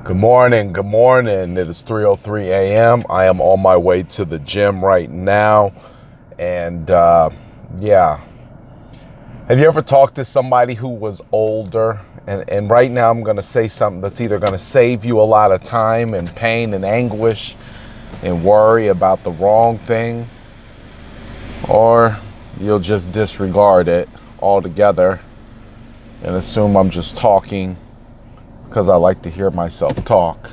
Good morning. Good morning. It is 3:03 a.m. I am on my way to the gym right now. And yeah. Have you ever talked to somebody who was older? And right now I'm going to say something that's either going to save you a lot of time and pain and anguish and worry about the wrong thing, or you'll just disregard it altogether and assume I'm just talking because I like to hear myself talk.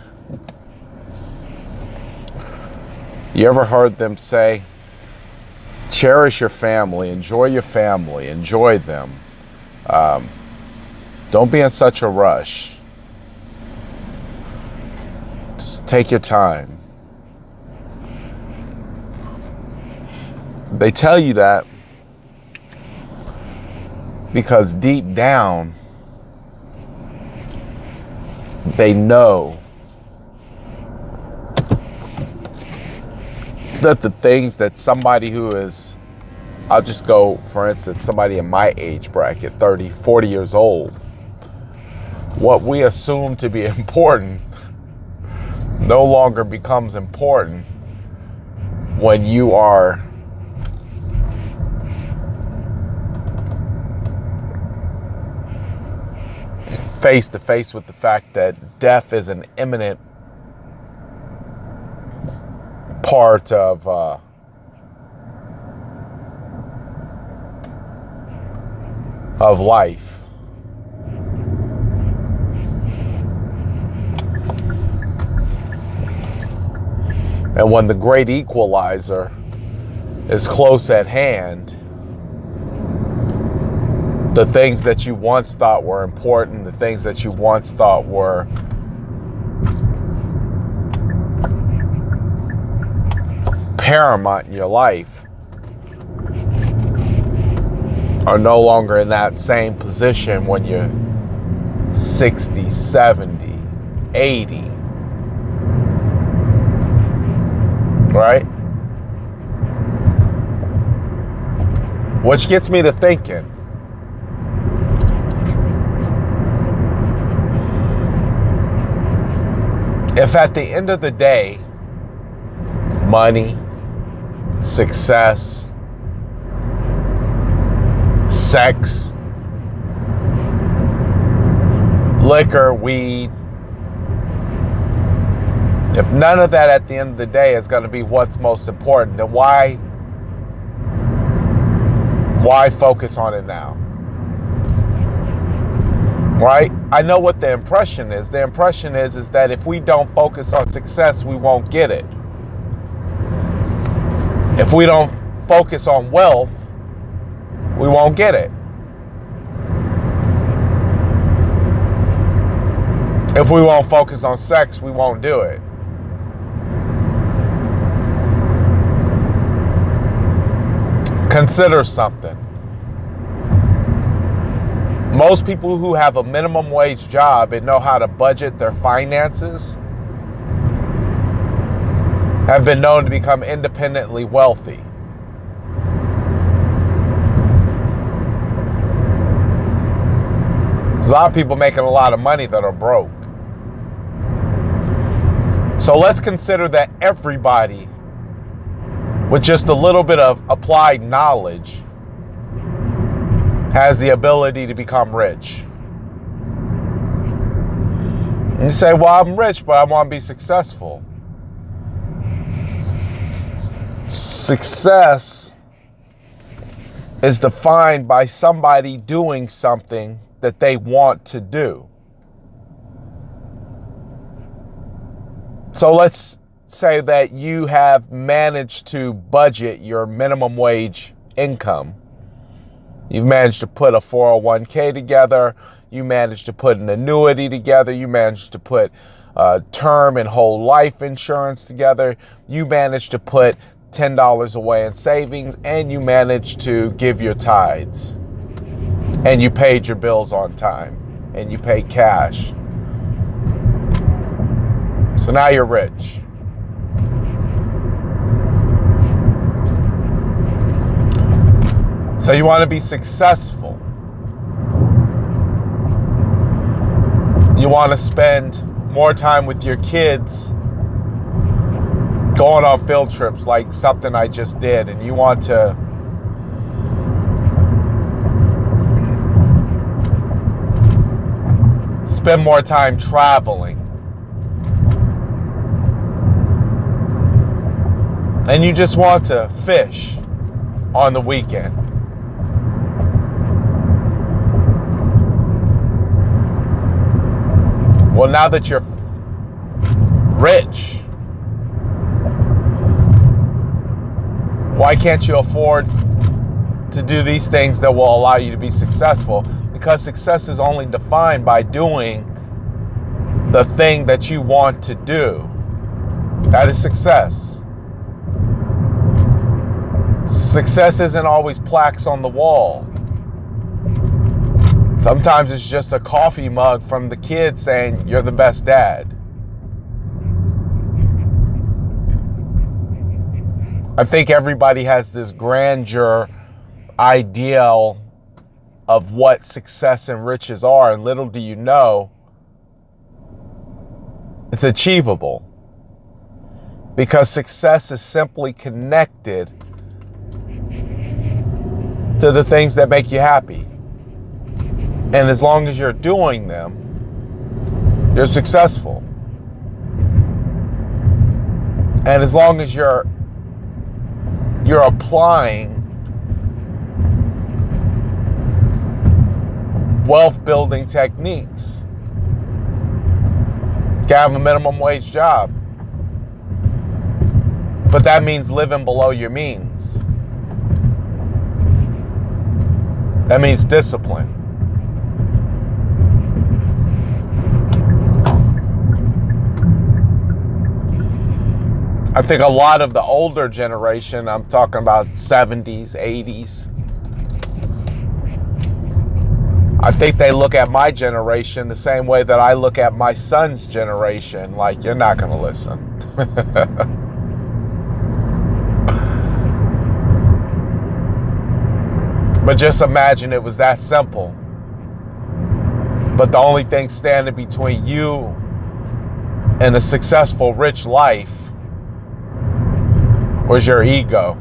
You ever heard them say, cherish your family, enjoy them. Don't be in such a rush. Just take your time. They tell you that because deep down, they know that the things that somebody who is, I'll just go, for instance, somebody in my age bracket, 30, 40 years old, what we assume to be important no longer becomes important when you are face to face with the fact that death is an imminent part of life. And when the great equalizer is close at hand, the things that you once thought were important, the things that you once thought were paramount in your life are no longer in that same position when you're 60, 70, 80. Right? Which gets me to thinking, if at the end of the day, money, success, sex, liquor, weed, if none of that at the end of the day is going to be what's most important, then why focus on it now? Right? I know what the impression is. The impression is that if we don't focus on success, we won't get it. If we don't focus on wealth, we won't get it. If we won't focus on sex, we won't do it. Consider something. Most people who have a minimum wage job and know how to budget their finances have been known to become independently wealthy. There's a lot of people making a lot of money that are broke. So let's consider that everybody with just a little bit of applied knowledge has the ability to become rich. And you say, well, I'm rich, but I want to be successful. Success is defined by somebody doing something that they want to do. So let's say that you have managed to budget your minimum wage income. You've managed to put a 401k together. You managed to put an annuity together. You managed to put term and whole life insurance together. You managed to put $10 away in savings, and you managed to give your tithes. And you paid your bills on time. And you paid cash. So now you're rich. So you want to be successful. You want to spend more time with your kids going on field trips like something I just did, and you want to spend more time traveling, and you just want to fish on the weekend. Well, now that you're rich, why can't you afford to do these things that will allow you to be successful? Because success is only defined by doing the thing that you want to do. That is success. Success isn't always plaques on the wall. Sometimes it's just a coffee mug from the kid saying, "You're the best dad." I think everybody has this grandeur ideal of what success and riches are, and little do you know, it's achievable. Because success is simply connected to the things that make you happy. And as long as you're doing them, you're successful. And as long as you're applying wealth building techniques, you can have a minimum wage job. But that means living below your means. That means discipline. I think a lot of the older generation, I'm talking about 70s, 80s, I think they look at my generation the same way that I look at my son's generation, like, you're not going to listen. But just imagine it was that simple. But the only thing standing between you and a successful, rich life was your ego.